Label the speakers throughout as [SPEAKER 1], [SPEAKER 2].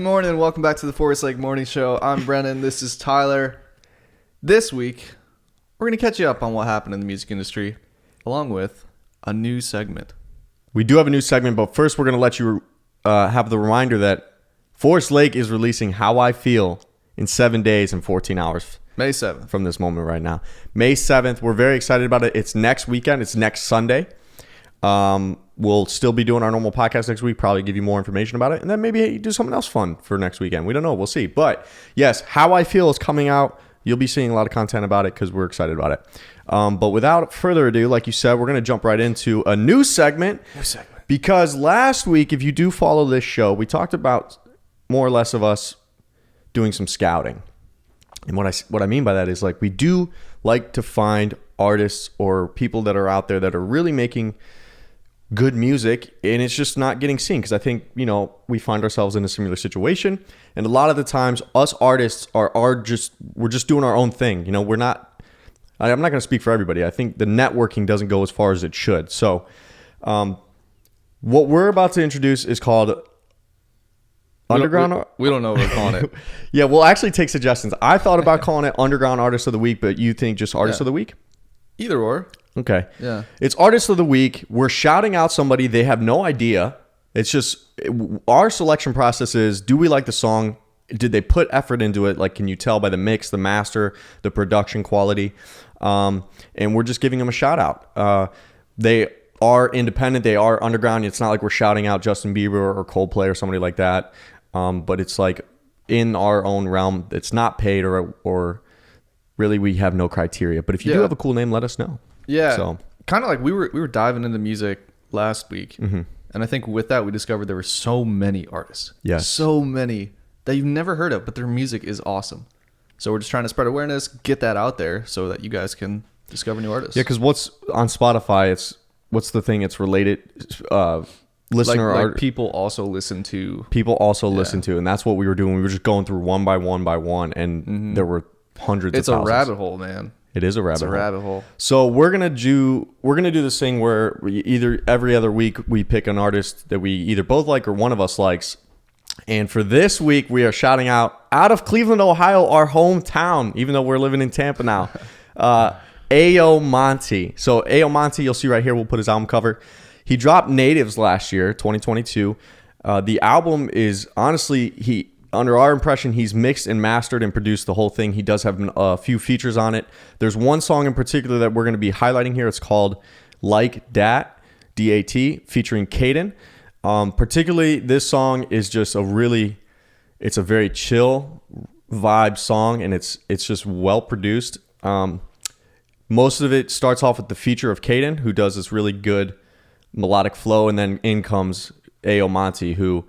[SPEAKER 1] morning and welcome back to the Forest Lake Morning Show. I'm Brennan. This is Tyler. This week, we're going to catch you up on what happened in the music industry, along with a new segment.
[SPEAKER 2] We do have a new segment, but first we're going to let you have the reminder that Forest Lake is releasing How I Feel in 7 days and 14 hours.
[SPEAKER 1] May 7th.
[SPEAKER 2] From this moment right now. May 7th. We're very excited about it. It's next weekend. It's next Sunday. We'll still be doing our normal podcast next week, probably give you more information about it, and then maybe do something else fun for next weekend. We don't know. We'll see. But yes, How I Feel is coming out. You'll be seeing a lot of content about it because we're excited about it. But without further ado, like you said, we're going to jump right into a new segment. Because last week, if you do follow this show, we talked about more or less of us doing some scouting. And what I mean by that is, like, we do like to find artists or people that are out there that are really making good music, and it's just not getting seen, because I think, you know, we find ourselves in a similar situation, and a lot of the times us artists we're just doing our own thing. You know, I'm not going to speak for everybody. I think the networking doesn't go as far as it should. So what we're about to introduce is called Underground.
[SPEAKER 1] We don't know what we're calling it.
[SPEAKER 2] Yeah, we'll actually take suggestions. I thought about calling it Underground Artist of the Week, but you think just Artist of the Week?
[SPEAKER 1] Either or.
[SPEAKER 2] Okay.
[SPEAKER 1] Yeah.
[SPEAKER 2] It's Artist of the Week. We're shouting out somebody. They have no idea. It's just our selection process is, do we like the song? Did they put effort into it? Like, can you tell by the mix, the master, the production quality? And we're just giving them a shout out. They are independent. They are underground. It's not like we're shouting out Justin Bieber or Coldplay or somebody like that. But it's like in our own realm. It's not paid or really we have no criteria. But if you do have a cool name, let us know.
[SPEAKER 1] Yeah.
[SPEAKER 2] So
[SPEAKER 1] kind of like we were diving into music last week. Mm-hmm. And I think with that, we discovered there were so many artists.
[SPEAKER 2] Yes.
[SPEAKER 1] So many that you've never heard of, but their music is awesome. So we're just trying to spread awareness, get that out there so that you guys can discover new artists.
[SPEAKER 2] Yeah, because what's on Spotify, what's the thing? It's related listener
[SPEAKER 1] like people also listen to.
[SPEAKER 2] People also listen to, and that's what we were doing. We were just going through one by one, and there were hundreds of thousands.
[SPEAKER 1] It's a rabbit hole, man.
[SPEAKER 2] It is a rabbit
[SPEAKER 1] hole.
[SPEAKER 2] So we're gonna do this thing where every other week we pick an artist that we either both like or one of us likes. And for this week, we are shouting out of Cleveland, Ohio, our hometown, even though we're living in Tampa now. AYYO MONTE. So AYYO MONTE, you'll see right here. We'll put his album cover. He dropped Natives last year, 2022. The album is honestly under our impression, he's mixed and mastered and produced the whole thing. He does have a few features on it. There's one song in particular that we're going to be highlighting here. It's called Like Dat, D-A-T, featuring Caden. Particularly, this song is just it's a very chill vibe song, and it's just well produced. Most of it starts off with the feature of Caden, who does this really good melodic flow, and then in comes AYYO MONTE, who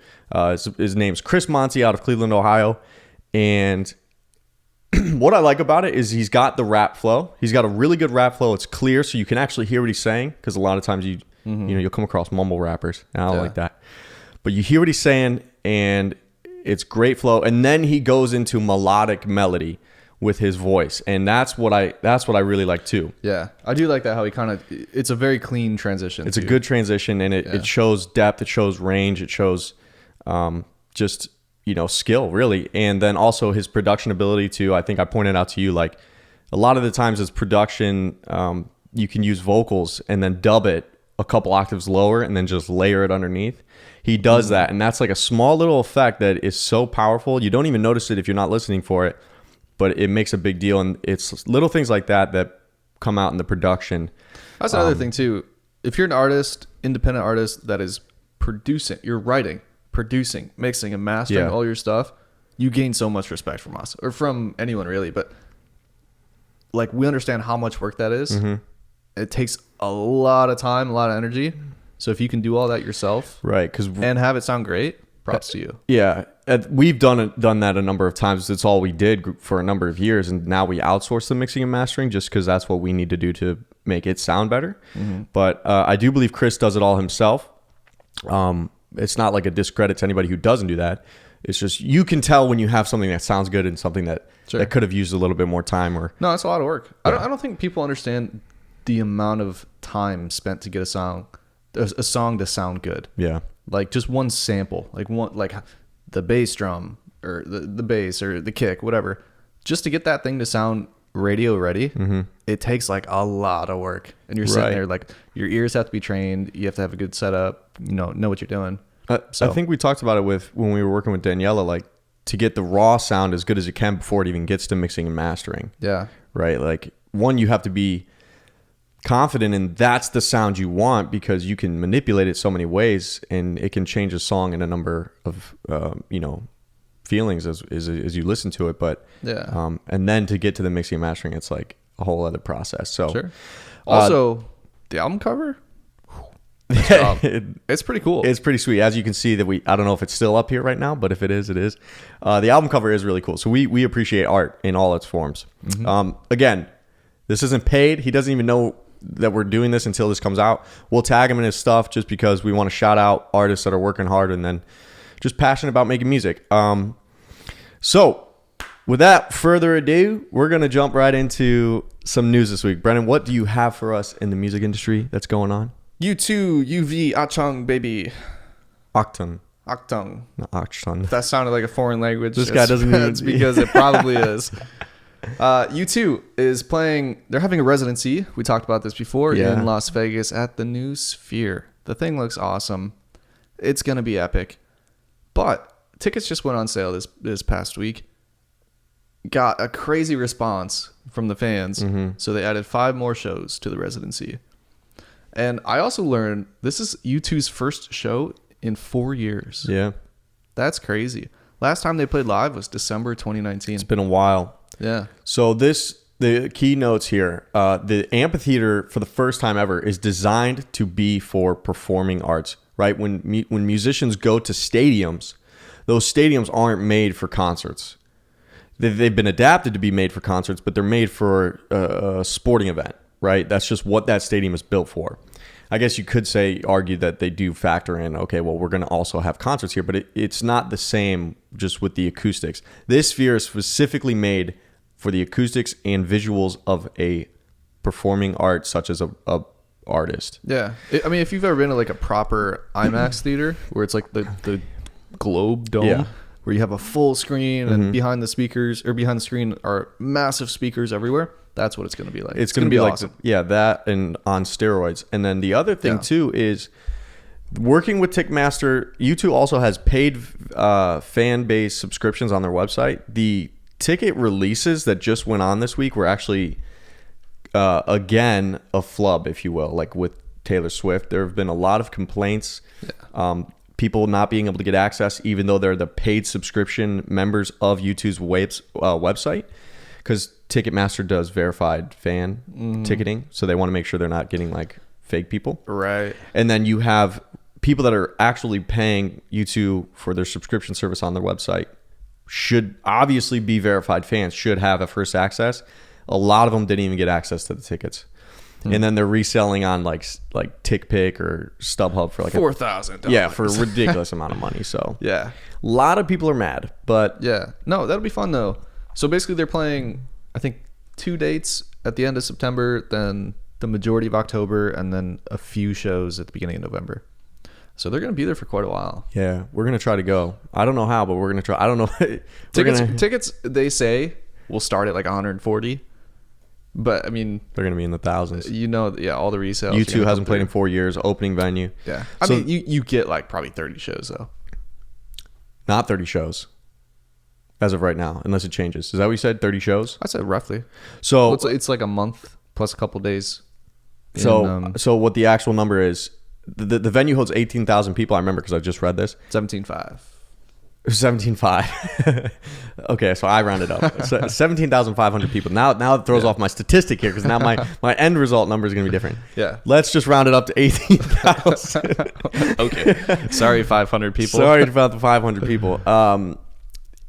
[SPEAKER 2] his name's Chris Monte out of Cleveland, Ohio. And what I like about it is he's got the rap flow. He's got a really good rap flow. It's clear, so you can actually hear what he's saying, because a lot of times you'll come across mumble rappers, and I don't like that. But you hear what he's saying, and it's great flow. And then he goes into melodic melody with his voice, and that's what I really like too. Yeah,
[SPEAKER 1] I do like that, how he it's a very clean transition.
[SPEAKER 2] It's a good transition, and it shows depth, it shows range, it shows just, skill, really. And then also his production ability too. I think I pointed out to you, like, a lot of the times his production, you can use vocals and then dub it a couple octaves lower and then just layer it underneath. He does that, and that's like a small little effect that is so powerful. You don't even notice it if you're not listening for it, but it makes a big deal. And it's little things like that come out in the production.
[SPEAKER 1] That's another thing too. If you're an artist, independent artist that is producing, you're writing, producing, mixing, and mastering all your stuff, you gain so much respect from us, or from anyone really. But like, we understand how much work that is. Mm-hmm. It takes a lot of time, a lot of energy. So if you can do all that yourself,
[SPEAKER 2] right,
[SPEAKER 1] and have it sound great, props to you.
[SPEAKER 2] Yeah, we've done that a number of times. It's all we did for a number of years, and now we outsource the mixing and mastering just because that's what we need to do to make it sound better. Mm-hmm. But I do believe Chris does it all himself. It's not like a discredit to anybody who doesn't do that. It's just, you can tell when you have something that sounds good and something that could have used a little bit more time. No,
[SPEAKER 1] it's a lot of work. Yeah. I don't think people understand the amount of time spent to get a song to sound good.
[SPEAKER 2] Yeah.
[SPEAKER 1] Like, just one sample, the bass drum or the bass or the kick, whatever, just to get that thing to sound radio ready, it takes like a lot of work. And you're sitting there like your ears have to be trained. You have to have a good setup, know what you're doing.
[SPEAKER 2] So I think we talked about it when we were working with Daniela, like to get the raw sound as good as you can before it even gets to mixing and mastering.
[SPEAKER 1] Yeah.
[SPEAKER 2] Right. Like one, you have to be confident in that's the sound you want because you can manipulate it so many ways and it can change a song in a number of, feelings as you listen to it. But and then to get to the mixing and mastering, it's like a whole other process. So
[SPEAKER 1] sure. Also, the album cover, it's pretty cool.
[SPEAKER 2] It's pretty sweet. As you can see that I don't know if it's still up here right now, but if it is, it is. The album cover is really cool. So we appreciate art in all its forms. Again, this isn't paid. He doesn't even know that we're doing this until this comes out. We'll tag him in his stuff just because we want to shout out artists that are working hard and then just passionate about making music. So without further ado, we're going to jump right into some news this week. Brennan, what do you have for us in the music industry that's going on?
[SPEAKER 1] U2, UV, Achtung, baby.
[SPEAKER 2] Achtung.
[SPEAKER 1] Achtung.
[SPEAKER 2] Not Achtung.
[SPEAKER 1] That sounded like a foreign language.
[SPEAKER 2] This guy doesn't even...
[SPEAKER 1] It's because it probably is. U2 is playing... They're having a residency. We talked about this before in Las Vegas at the New Sphere. The thing looks awesome. It's going to be epic. But tickets just went on sale this past week. Got a crazy response from the fans. So they added 5 more shows to the residency. And I also learned this is U2's first show in 4 years. Yeah. That's crazy. Last time they played live was December 2019.
[SPEAKER 2] It's been a while.
[SPEAKER 1] Yeah.
[SPEAKER 2] So the key notes here, the amphitheater for the first time ever is designed to be for performing arts, right? When musicians go to stadiums, those stadiums aren't made for concerts. They've been adapted to be made for concerts, but they're made for a sporting event, right? That's just what that stadium is built for. I guess you could argue that they do factor in, okay, well, we're going to also have concerts here, but it's not the same just with the acoustics. This sphere is specifically made for the acoustics and visuals of a performing art such as a artist.
[SPEAKER 1] Yeah. I mean, if you've ever been to like a proper IMAX theater where it's like the globe dome where you have a full screen and behind the screen are massive speakers everywhere. That's what it's going to be like.
[SPEAKER 2] It's going to be awesome. That and on steroids. And then the other thing too is working with Ticketmaster. U2 also has paid fan base subscriptions on their website. The ticket releases that just went on this week were actually again a flub, if you will. Like with Taylor Swift, there have been a lot of complaints. People not being able to get access, even though they're the paid subscription members of U2's website. Because Ticketmaster does verified fan ticketing, so they want to make sure they're not getting like fake people.
[SPEAKER 1] Right.
[SPEAKER 2] And then you have people that are actually paying U2 for their subscription service on their website should obviously be verified fans, should have a first access. A lot of them didn't even get access to the tickets. And then they're reselling on like TickPick or StubHub for like
[SPEAKER 1] $4,000.
[SPEAKER 2] Yeah, for a ridiculous amount of money. So
[SPEAKER 1] yeah,
[SPEAKER 2] a lot of people are mad, but
[SPEAKER 1] no, that'll be fun though. So basically they're playing, I think, 2 dates at the end of September, then the majority of October, and then a few shows at the beginning of November. So they're going to be there for quite a while.
[SPEAKER 2] Yeah, we're going to try to go. I don't know how, but we're going to try. I don't know.
[SPEAKER 1] Tickets, they say, will start at like 140. But, I mean...
[SPEAKER 2] They're going to be in the thousands.
[SPEAKER 1] All the resales.
[SPEAKER 2] U2 hasn't played in 4 years, opening venue.
[SPEAKER 1] Yeah. I mean, you get like probably 30 shows, though.
[SPEAKER 2] Not 30 shows. As of right now, unless it changes. Is that what you said? 30 shows?
[SPEAKER 1] I said roughly.
[SPEAKER 2] So
[SPEAKER 1] it's like a month plus a couple days.
[SPEAKER 2] So what the actual number is, the venue holds 18,000 people. I remember because I just read this.
[SPEAKER 1] 17.5.
[SPEAKER 2] 17.5. Okay, so I rounded up. So 17,500 people. Now it throws off my statistic here because now my end result number is going to be different.
[SPEAKER 1] Yeah.
[SPEAKER 2] Let's just round it up to 18,000.
[SPEAKER 1] Okay. Sorry, 500 people.
[SPEAKER 2] Sorry about the 500 people.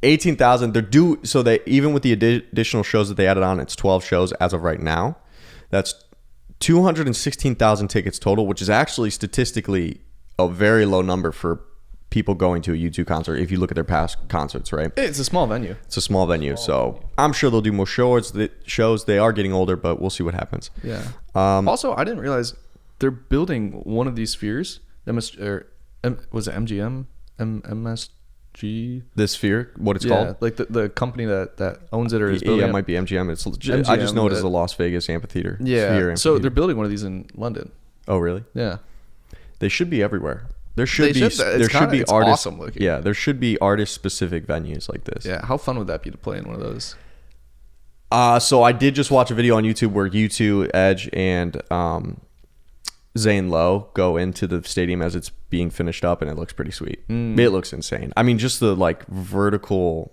[SPEAKER 2] 18,000. They're due. So they, even with the additional shows that they added on, it's 12 shows as of right now. That's 216,000 tickets total, which is actually statistically a very low number for people going to a U2 concert. If you look at their past concerts, right?
[SPEAKER 1] It's a small venue.
[SPEAKER 2] It's a small venue. So I'm sure they'll do more shows. They are getting older, but we'll see what happens.
[SPEAKER 1] Yeah. Also, I didn't realize they're building one of these spheres. Was it MGM?
[SPEAKER 2] The Sphere, what it's called?
[SPEAKER 1] Like the company that owns it or is
[SPEAKER 2] Yeah,
[SPEAKER 1] building
[SPEAKER 2] it might be MGM. It's legit.
[SPEAKER 1] MGM,
[SPEAKER 2] I just know it as the Las Vegas Amphitheater.
[SPEAKER 1] Yeah.
[SPEAKER 2] Sphere
[SPEAKER 1] So
[SPEAKER 2] Amphitheater.
[SPEAKER 1] they're building one of these in London.
[SPEAKER 2] Oh, really?
[SPEAKER 1] Yeah.
[SPEAKER 2] They should be everywhere. There should be
[SPEAKER 1] It's
[SPEAKER 2] artist.
[SPEAKER 1] awesome looking.
[SPEAKER 2] Yeah, there should be artist specific venues like this.
[SPEAKER 1] Yeah. How fun would that be to play in one of those?
[SPEAKER 2] So I did just watch a video on YouTube where U2, Edge, and Zane Lowe go into the stadium as it's being finished up, and it looks pretty sweet. It looks insane. I mean, just the like vertical,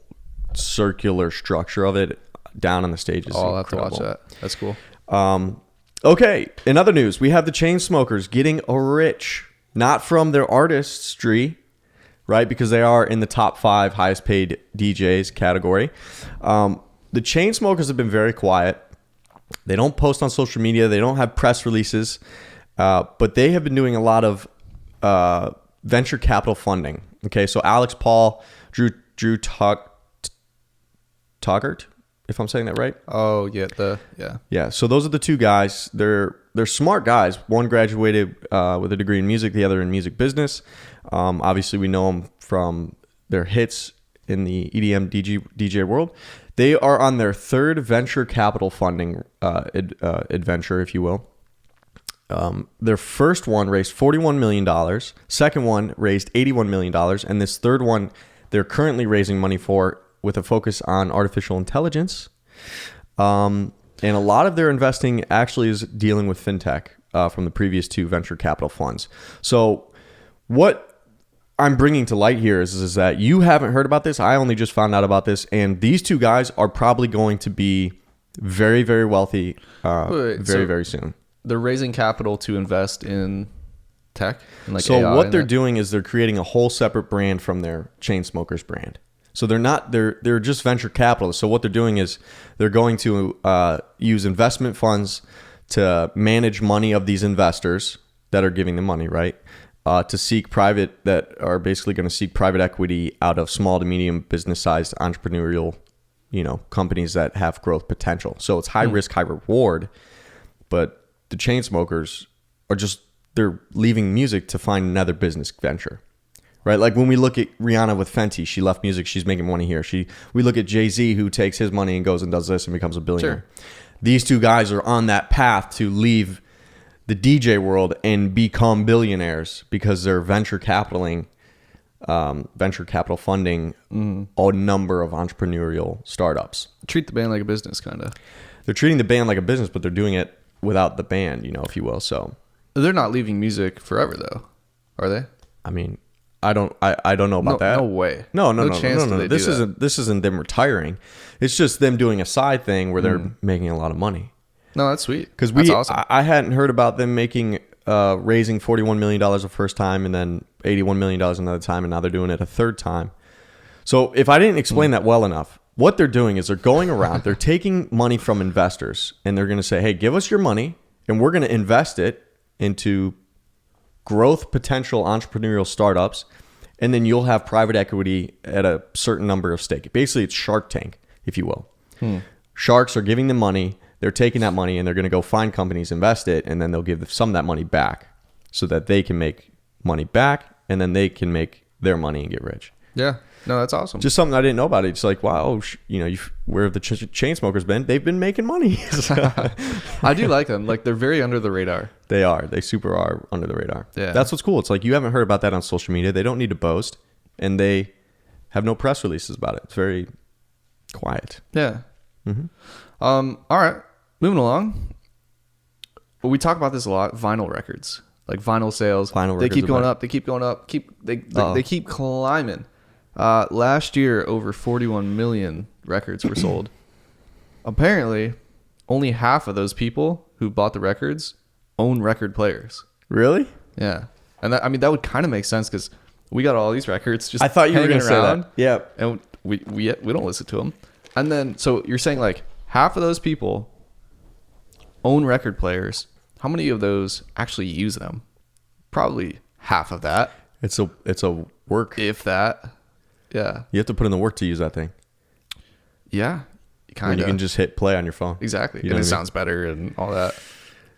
[SPEAKER 2] circular structure of it down on the stage is
[SPEAKER 1] I'll
[SPEAKER 2] incredible.
[SPEAKER 1] have to watch that. That's cool.
[SPEAKER 2] Okay, in other news, we have the Chainsmokers getting rich, not from their artistry, right? Because they are in the top 5 highest paid DJs category. The Chainsmokers have been very quiet. They don't post on social media. They don't have press releases. But they have been doing a lot of venture capital funding. Okay, so Alex Paul, Drew Taggart, if I'm saying that right.
[SPEAKER 1] Oh, yeah.
[SPEAKER 2] Yeah, so those are the two guys. They're smart guys. One graduated with a degree in music, the other in music business. Obviously, we know them from their hits in the EDM DJ world. They are on their 3rd venture capital funding adventure, if you will. Their first one raised $41 million. Second one raised $81 million. And this third one, they're currently raising money for with a focus on artificial intelligence. And a lot of their investing actually is dealing with fintech from the previous 2 venture capital funds. So what I'm bringing to light here is that you haven't heard about this. I only just found out about this. And these 2 guys are probably going to be very, very wealthy very soon.
[SPEAKER 1] They're raising capital to invest in tech and like
[SPEAKER 2] so
[SPEAKER 1] AI
[SPEAKER 2] what they're doing is they're creating a whole separate brand from their Chainsmokers brand. So they're just venture capitalists. So what they're doing is they're going to use investment funds to manage money of these investors that are giving them money, right? That are basically going to seek private equity out of small to medium business sized entrepreneurial, companies that have growth potential. So it's high risk, high reward, but the Chainsmokers they're leaving music to find another business venture, right? Like when we look at Rihanna with Fenty, she left music, she's making money here. We look at Jay-Z, who takes his money and goes and does this and becomes a billionaire. Sure. These 2 guys are on that path to leave the DJ world and become billionaires because they're venture capital funding a number of entrepreneurial startups.
[SPEAKER 1] Treat the band like a business, kind of.
[SPEAKER 2] They're treating the band like a business, but they're doing it without the band, if you will. So
[SPEAKER 1] they're not leaving music forever, though, are they?
[SPEAKER 2] I mean, I don't know about that.
[SPEAKER 1] No way.
[SPEAKER 2] No. This isn't them retiring. It's just them doing a side thing where they're making a lot of money.
[SPEAKER 1] No, that's sweet.
[SPEAKER 2] Because
[SPEAKER 1] awesome.
[SPEAKER 2] I hadn't heard about them raising $41 million the first time and then $81 million another time, and now they're doing it a third time. So if I didn't explain that well enough, what they're doing is they're going around, they're taking money from investors, and they're going to say, hey, give us your money, and we're going to invest it into growth potential entrepreneurial startups, and then you'll have private equity at a certain number of stake. Basically, it's Shark Tank, if you will. Sharks are giving them money, they're taking that money, and they're going to go find companies, invest it, and then they'll give some of that money back so that they can make money back, and then they can make their money and get rich.
[SPEAKER 1] Yeah. No, that's awesome.
[SPEAKER 2] Just something I didn't know about it. It's like, wow, where have the Chainsmokers been? They've been making money.
[SPEAKER 1] I do like them. Like, they're very under the radar.
[SPEAKER 2] They are. They super are under the radar.
[SPEAKER 1] Yeah.
[SPEAKER 2] That's what's cool. It's like you haven't heard about that on social media. They don't need to boast, and they have no press releases about it. It's very quiet.
[SPEAKER 1] Yeah. All right. Moving along. Well, we talk about this a lot. Vinyl records. Like vinyl sales. They keep going up. They keep going up. They keep climbing. Last year, over 41 million records were sold. Apparently, only half of those people who bought the records own record players.
[SPEAKER 2] Really?
[SPEAKER 1] Yeah. And that would kind of make sense because we got all these records just
[SPEAKER 2] I thought you were going to say that. Yeah.
[SPEAKER 1] And we don't listen to them. And then, so you're saying like half of those people own record players. How many of those actually use them? Probably half of that.
[SPEAKER 2] It's a work.
[SPEAKER 1] If that. Yeah.
[SPEAKER 2] You have to put in the work to use that thing.
[SPEAKER 1] Yeah.
[SPEAKER 2] Kind of. You can just hit play on your phone.
[SPEAKER 1] Exactly. And it sounds better and all that.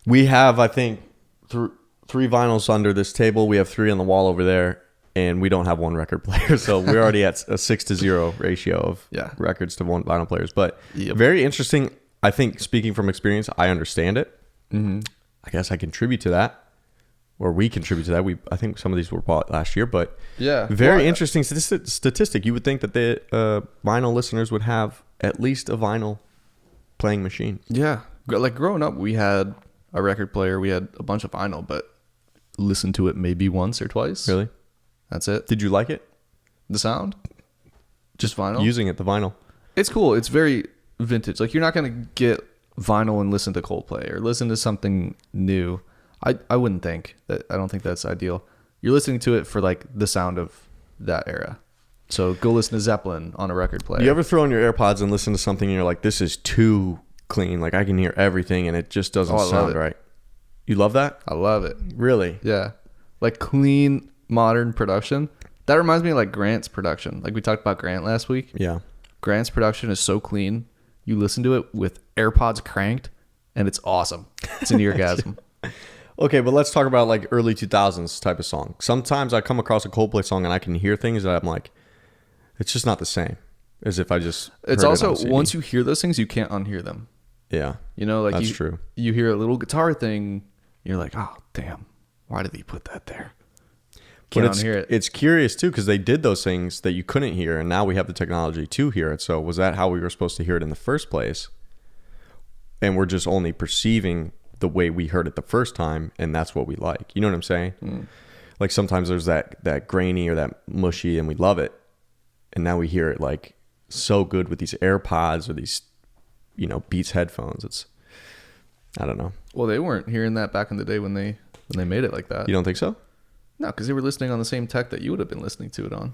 [SPEAKER 2] We have, I think, 3 vinyls under this table. We have 3 on the wall over there. and we don't have one record player, so we're already at a 6-0 ratio of records to one vinyl players. But very interesting. I think, speaking from experience, I understand it. I guess I contribute to that, or we contribute to that. I think some of these were bought last year, but very interesting statistic. You would think that the vinyl listeners would have at least a vinyl playing machine.
[SPEAKER 1] Yeah, like growing up, we had a record player, we had a bunch of vinyl, but listened to it maybe once or twice.
[SPEAKER 2] Really?
[SPEAKER 1] That's it.
[SPEAKER 2] Did you like it?
[SPEAKER 1] The sound? Just vinyl?
[SPEAKER 2] Using it, the vinyl.
[SPEAKER 1] It's cool. It's very vintage. Like, you're not going to get vinyl and listen to Coldplay or listen to something new. I wouldn't think that. I don't think that's ideal. You're listening to it for like the sound of that era. So go listen to Zeppelin on a record player.
[SPEAKER 2] You ever throw in your AirPods and listen to something and you're like, this is too clean. Like, I can hear everything and it just doesn't sound right. You love that?
[SPEAKER 1] I love it.
[SPEAKER 2] Really?
[SPEAKER 1] Yeah. Like clean, modern production. That reminds me of like Grant's production. Like we talked about Grant last week.
[SPEAKER 2] Yeah.
[SPEAKER 1] Grant's production is so clean. You listen to it with AirPods cranked and it's awesome. It's an eargasm.
[SPEAKER 2] Okay, but let's talk about like early 2000s type of song. Sometimes I come across a Coldplay song and I can hear things that I'm like, it's just not the same as if I just.
[SPEAKER 1] It's also, once you hear those things, you can't unhear them.
[SPEAKER 2] Yeah.
[SPEAKER 1] You know, like
[SPEAKER 2] that's true.
[SPEAKER 1] You hear a little guitar thing, you're like, oh, damn, why did he put that there? Can't unhear it.
[SPEAKER 2] It's curious too, because they did those things that you couldn't hear, and now we have the technology to hear it. So was that how we were supposed to hear it in the first place? And we're just only perceiving the way we heard it the first time, and that's what we like. You know what I'm saying? Like sometimes there's that grainy or that mushy, and we love it, and now we hear it like so good with these AirPods or these, Beats headphones. It's, I don't know.
[SPEAKER 1] Well, they weren't hearing that back in the day when they made it like that.
[SPEAKER 2] You don't think so?
[SPEAKER 1] No, because they were listening on the same tech that you would have been listening to it on,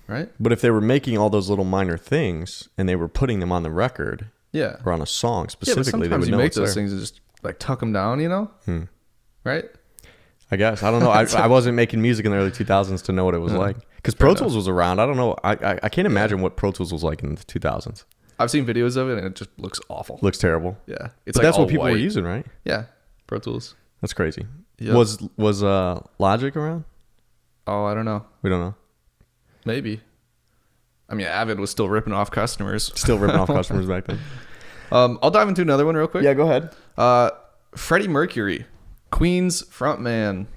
[SPEAKER 1] right?
[SPEAKER 2] But if they were making all those little minor things and they were putting them on the record, or on a song specifically,
[SPEAKER 1] they would
[SPEAKER 2] know
[SPEAKER 1] make
[SPEAKER 2] it's
[SPEAKER 1] those
[SPEAKER 2] there.
[SPEAKER 1] things and just like tuck them down, right?
[SPEAKER 2] I guess. I don't know. I wasn't making music in the early 2000s to know what it was like. Because Pro Tools was around. I don't know. I can't imagine what Pro Tools was like in the 2000s.
[SPEAKER 1] I've seen videos of it and it just looks awful.
[SPEAKER 2] Looks terrible.
[SPEAKER 1] Yeah.
[SPEAKER 2] It's but like that's what people were using, right?
[SPEAKER 1] Yeah. Pro Tools.
[SPEAKER 2] That's crazy.
[SPEAKER 1] Yep.
[SPEAKER 2] Was Logic around?
[SPEAKER 1] Oh, I don't know.
[SPEAKER 2] We don't know.
[SPEAKER 1] Maybe. I mean, Avid was still ripping off customers.
[SPEAKER 2] Back then.
[SPEAKER 1] I'll dive into another one real quick.
[SPEAKER 2] Yeah, go ahead.
[SPEAKER 1] Freddie Mercury, Queen's frontman,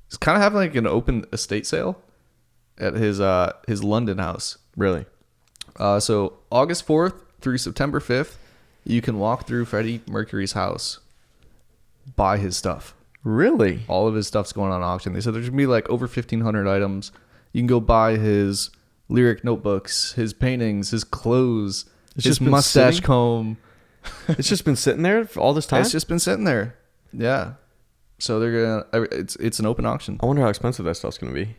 [SPEAKER 1] is kind of having like an open estate sale at his London house.
[SPEAKER 2] Really?
[SPEAKER 1] So August 4th through September 5th, you can walk through Freddie Mercury's house, buy his stuff.
[SPEAKER 2] Really?
[SPEAKER 1] All of his stuff's going on auction. They said there's gonna be like over 1,500 items. You can go buy his lyric notebooks, his paintings, his clothes, his mustache comb.
[SPEAKER 2] It's just been sitting there for all this time?
[SPEAKER 1] It's just been sitting there. Yeah. So they're gonna. It's an open auction.
[SPEAKER 2] I wonder how expensive that stuff's gonna be.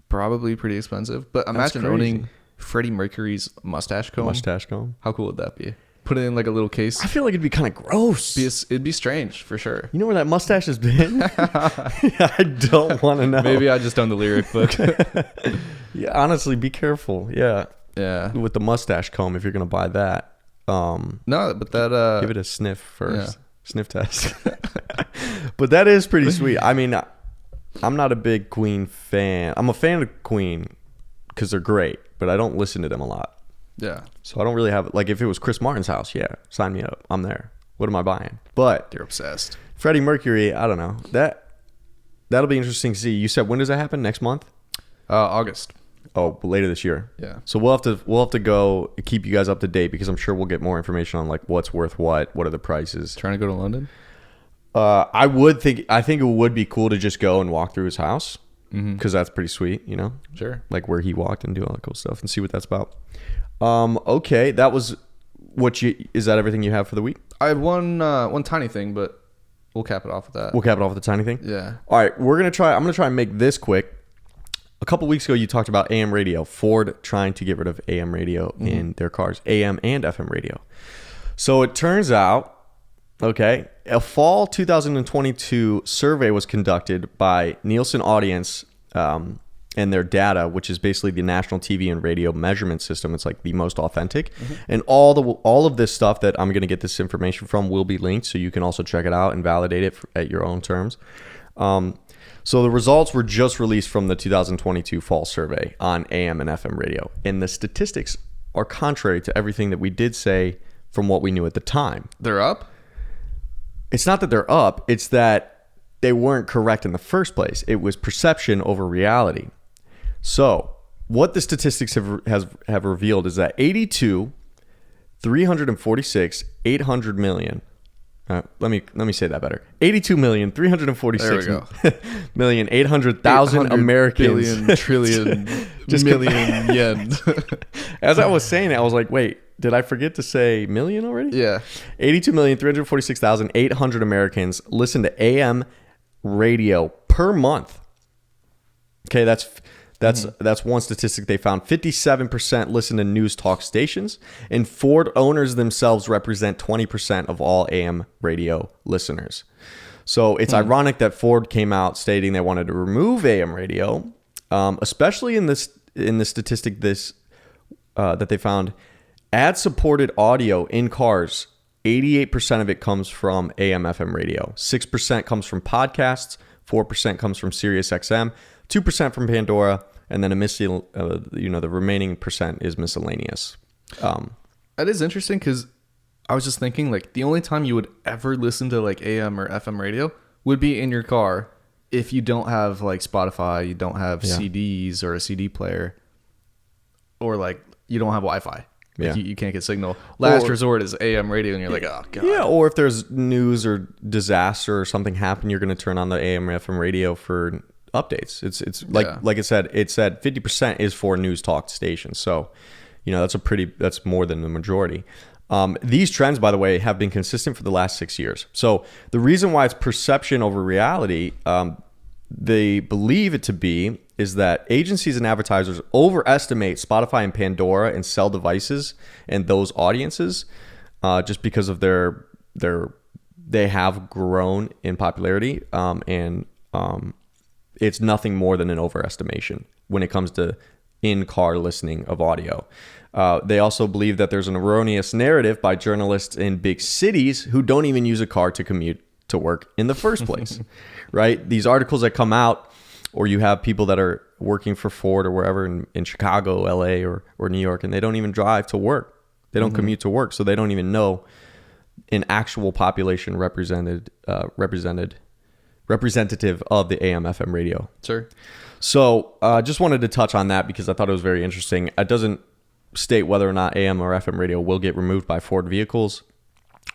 [SPEAKER 1] Probably pretty expensive. But imagine owning Freddie Mercury's mustache comb.
[SPEAKER 2] Mustache comb.
[SPEAKER 1] How cool would that be? Put it in like a little case.
[SPEAKER 2] I feel like it'd be kind of gross.
[SPEAKER 1] It'd be strange for sure.
[SPEAKER 2] You know where that mustache has been? I don't want to know.
[SPEAKER 1] Maybe I just own the lyric book.
[SPEAKER 2] Yeah, honestly, be careful. Yeah.
[SPEAKER 1] Yeah.
[SPEAKER 2] With the mustache comb, if you're gonna buy that.
[SPEAKER 1] No, but that
[SPEAKER 2] give it a sniff first. Yeah. Sniff test. But that is pretty sweet. I mean, I'm not a big Queen fan. I'm a fan of Queen because they're great, but I don't listen to them a lot.
[SPEAKER 1] Yeah.
[SPEAKER 2] So I don't really have, like, if it was Chris Martin's house, yeah, sign me up. I'm there. What am I buying? But
[SPEAKER 1] you're obsessed.
[SPEAKER 2] Freddie Mercury, I don't know. That'll be interesting to see. You said when does that happen? Next month?
[SPEAKER 1] August.
[SPEAKER 2] Oh, later this year.
[SPEAKER 1] Yeah.
[SPEAKER 2] So we'll have to go keep you guys up to date because I'm sure we'll get more information on like what's worth what are the prices.
[SPEAKER 1] Trying to go to London?
[SPEAKER 2] I think it would be cool to just go and walk through his house because that's pretty sweet,
[SPEAKER 1] Sure.
[SPEAKER 2] Like where he walked and do all that cool stuff and see what that's about. Okay, that was is that everything you have for the week?
[SPEAKER 1] I have one tiny thing, but we'll cap it off with that.
[SPEAKER 2] We'll cap it off with the tiny thing?
[SPEAKER 1] Yeah.
[SPEAKER 2] All right, I'm going to try and make this quick. A couple weeks ago, you talked about AM radio. Ford trying to get rid of AM radio in their cars, AM and FM radio. So it turns out, okay, a fall 2022 survey was conducted by Nielsen Audience and their data, which is basically the national TV and radio measurement system. It's like the most authentic. And all of this stuff that I'm going to get this information from will be linked, so you can also check it out and validate it at your own terms. So the results were just released from the 2022 fall survey on AM and FM radio. And the statistics are contrary to everything that we did say from what we knew at the time.
[SPEAKER 1] They're up?
[SPEAKER 2] It's not that they're up. It's that they weren't correct in the first place. It was perception over reality. So what the statistics have revealed is that 82, 346, 800 million. Let me say that better. 82,346,800,000 Americans.
[SPEAKER 1] Billion, trillion, just million yen.
[SPEAKER 2] As I was saying it, I was like, wait, did I forget to say million already?
[SPEAKER 1] Yeah.
[SPEAKER 2] 82,346,800 Americans listen to AM radio per month. Okay, that's one statistic they found. 57% listen to news talk stations, and Ford owners themselves represent 20% of all AM radio listeners. So it's ironic that Ford came out stating they wanted to remove AM radio, especially in the statistic that they found. Ad-supported audio in cars, 88% of it comes from AM FM radio. 6% comes from podcasts, 4% comes from Sirius XM, 2% from Pandora, and then the remaining percent is miscellaneous.
[SPEAKER 1] That is interesting because I was just thinking, like, the only time you would ever listen to like AM or FM radio would be in your car if you don't have like Spotify, you don't have CDs or a CD player, or like you don't have Wi-Fi. Like you can't get signal. Last resort is AM radio, and you're like, oh god.
[SPEAKER 2] Yeah, or if there's news or disaster or something happen, you're going to turn on the AM or FM radio for updates. It's like it said 50% is for news talk stations. So, that's more than the majority. These trends, by the way, have been consistent for the last 6 years. So the reason why it's perception over reality, they believe it to be, is that agencies and advertisers overestimate Spotify and Pandora and sell devices and those audiences, just because of they have grown in popularity, and it's nothing more than an overestimation when it comes to in-car listening of audio. They also believe that there's an erroneous narrative by journalists in big cities who don't even use a car to commute to work in the first place, right? These articles that come out, or you have people that are working for Ford or wherever in Chicago, LA, or New York, and they don't even drive to work. They don't commute to work, so they don't even know an actual population representative of the AM FM radio.
[SPEAKER 1] Sure.
[SPEAKER 2] So just wanted to touch on that because I thought it was very interesting. It doesn't state whether or not AM or FM radio will get removed by Ford vehicles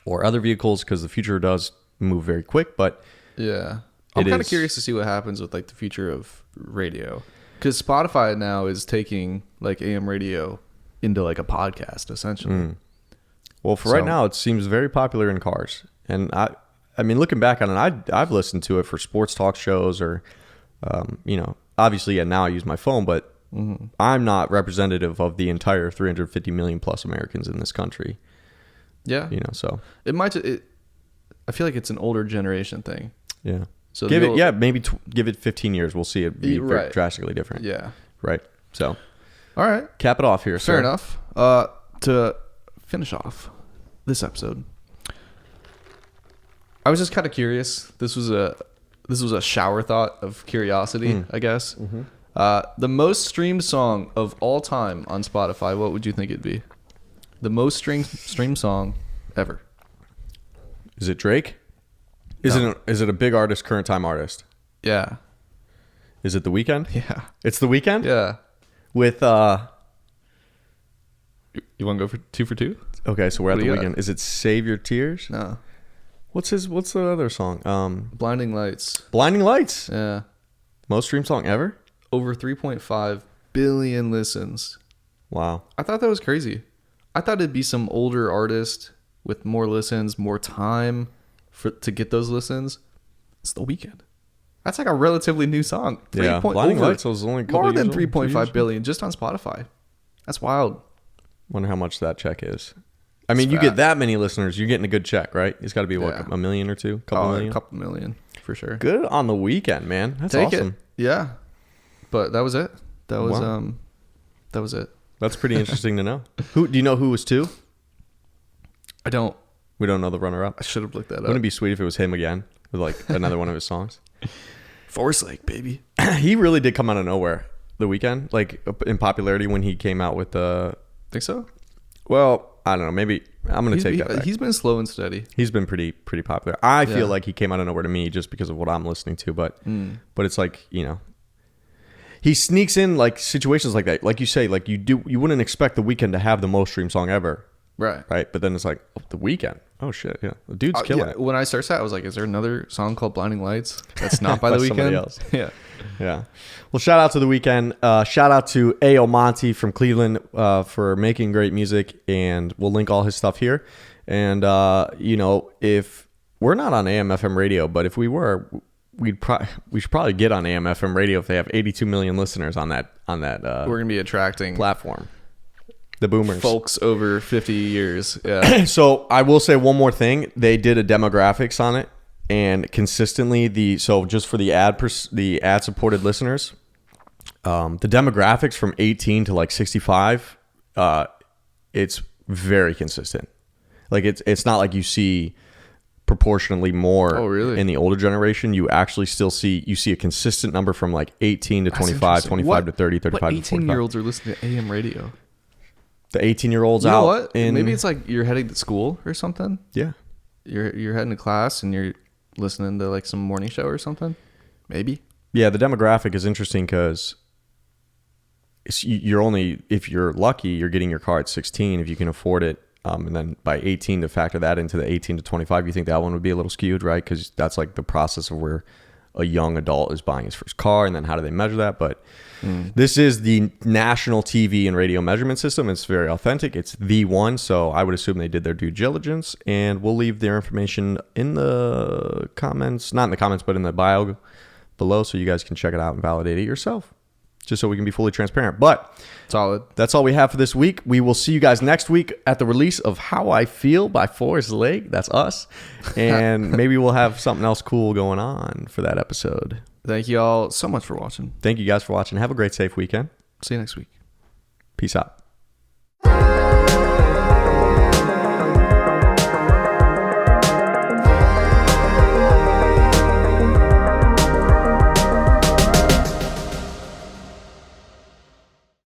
[SPEAKER 2] or other vehicles, because the future does move very quick. But
[SPEAKER 1] yeah, I'm kind of curious to see what happens with like the future of radio, because Spotify now is taking like AM radio into like a podcast essentially.
[SPEAKER 2] Well, right now it seems very popular in cars, and I mean, looking back on it, I've listened to it for sports talk shows, or obviously now I use my phone, but I'm not representative of the entire 350 million plus Americans in this country.
[SPEAKER 1] Yeah,
[SPEAKER 2] so
[SPEAKER 1] it might. I feel like it's an older generation thing.
[SPEAKER 2] Yeah.
[SPEAKER 1] So
[SPEAKER 2] give it 15 years. We'll see it be drastically different.
[SPEAKER 1] Yeah.
[SPEAKER 2] Right. So,
[SPEAKER 1] all right.
[SPEAKER 2] Cap it off here.
[SPEAKER 1] Fair enough. To finish off this episode, I was just kind of curious. This was a shower thought of curiosity, I guess. The most streamed song of all time on Spotify. What would you think it'd be? The most streamed song ever.
[SPEAKER 2] Is it Drake? Is it a big artist, current time artist?
[SPEAKER 1] Yeah.
[SPEAKER 2] Is it The Weeknd?
[SPEAKER 1] Yeah.
[SPEAKER 2] It's The Weeknd?
[SPEAKER 1] Yeah.
[SPEAKER 2] With
[SPEAKER 1] you want to go for 2 for 2?
[SPEAKER 2] Okay, so we're at The Weeknd. Is it Save Your Tears?
[SPEAKER 1] No.
[SPEAKER 2] What's the other song?
[SPEAKER 1] Blinding Lights.
[SPEAKER 2] Blinding Lights.
[SPEAKER 1] Yeah.
[SPEAKER 2] Most streamed song ever?
[SPEAKER 1] Over 3.5 billion listens.
[SPEAKER 2] Wow.
[SPEAKER 1] I thought that was crazy. I thought it'd be some older artist with more listens, more time to get those listens. It's The Weeknd. That's like a relatively new song.
[SPEAKER 2] Yeah. Blinding Lights was only a couple
[SPEAKER 1] more than
[SPEAKER 2] years
[SPEAKER 1] 3.5 billion just on Spotify. That's wild.
[SPEAKER 2] Wonder how much that check is. I mean, you get that many listeners, you're getting a good check, right? It's got to be a million or two,
[SPEAKER 1] a couple million for sure.
[SPEAKER 2] Good on The Weeknd, man. That's awesome.
[SPEAKER 1] It. Yeah, but that was it. That was it.
[SPEAKER 2] That's pretty interesting to know. Who do you know? Who was 2?
[SPEAKER 1] I don't.
[SPEAKER 2] We don't know the runner-up.
[SPEAKER 1] I should have looked that up.
[SPEAKER 2] Wouldn't it be sweet if it was him again with like another one of his songs?
[SPEAKER 1] Force Lake, baby.
[SPEAKER 2] He really did come out of nowhere the weekend, like in popularity when he came out with the.
[SPEAKER 1] Think so?
[SPEAKER 2] Well, I don't know. Maybe I'm gonna take that back.
[SPEAKER 1] He's been slow and steady.
[SPEAKER 2] He's been pretty popular. I feel like he came out of nowhere to me just because of what I'm listening to, but it's like, you know, he sneaks in like situations like that, like you say, like you wouldn't expect The Weeknd to have the most streamed song ever, right? But then it's like, oh, The Weeknd. Oh shit, yeah, the dude's killing it.
[SPEAKER 1] When I searched that, I was like, is there another song called Blinding Lights that's not by The Weeknd?
[SPEAKER 2] Somebody else.
[SPEAKER 1] Yeah.
[SPEAKER 2] Well, shout out to The Weeknd. Shout out to AYYO MONTE from Cleveland for making great music, and we'll link all his stuff here. And you know, if we're not on AM/FM radio, but if we were, we should probably get on AM/FM radio if they have 82 million listeners on that. We're
[SPEAKER 1] gonna be attracting
[SPEAKER 2] platform. The boomers,
[SPEAKER 1] folks over 50 years. Yeah.
[SPEAKER 2] So I will say one more thing. They did a demographics on it, and consistently just for the ad supported listeners, the demographics from 18 to like 65, it's very consistent. Like it's not like you see proportionately more in the older generation. You actually still see a consistent number from like 18 to 25, 25 to 30, 35 to 45.
[SPEAKER 1] 18-year-olds are listening to AM radio.
[SPEAKER 2] The 18-year-olds
[SPEAKER 1] you know
[SPEAKER 2] out.
[SPEAKER 1] What? Maybe it's like you're heading to school or something.
[SPEAKER 2] Yeah.
[SPEAKER 1] You're heading to class and you're listening to like some morning show or something. Maybe. Yeah,
[SPEAKER 2] the demographic is interesting because you're only, if you're lucky, you're getting your car at 16 if you can afford it. And then by 18 to factor that into the 18 to 25, you think that one would be a little skewed, right? Because that's like the process of where a young adult is buying his first car, and then how do they measure that? But this is the national TV and radio measurement system. It's very authentic. It's the one, so I would assume they did their due diligence, and we'll leave their information in the comments, not in the comments, but in the bio below, so you guys can check it out and validate it yourself, just so we can be fully transparent. But
[SPEAKER 1] solid.
[SPEAKER 2] That's all we have for this week. We will see you guys next week at the release of How I Feel by Forest Lake. That's us. And maybe we'll have something else cool going on for that episode.
[SPEAKER 1] Thank you all so much for watching.
[SPEAKER 2] Thank you guys for watching. Have a great, safe weekend.
[SPEAKER 1] See you next week.
[SPEAKER 2] Peace out.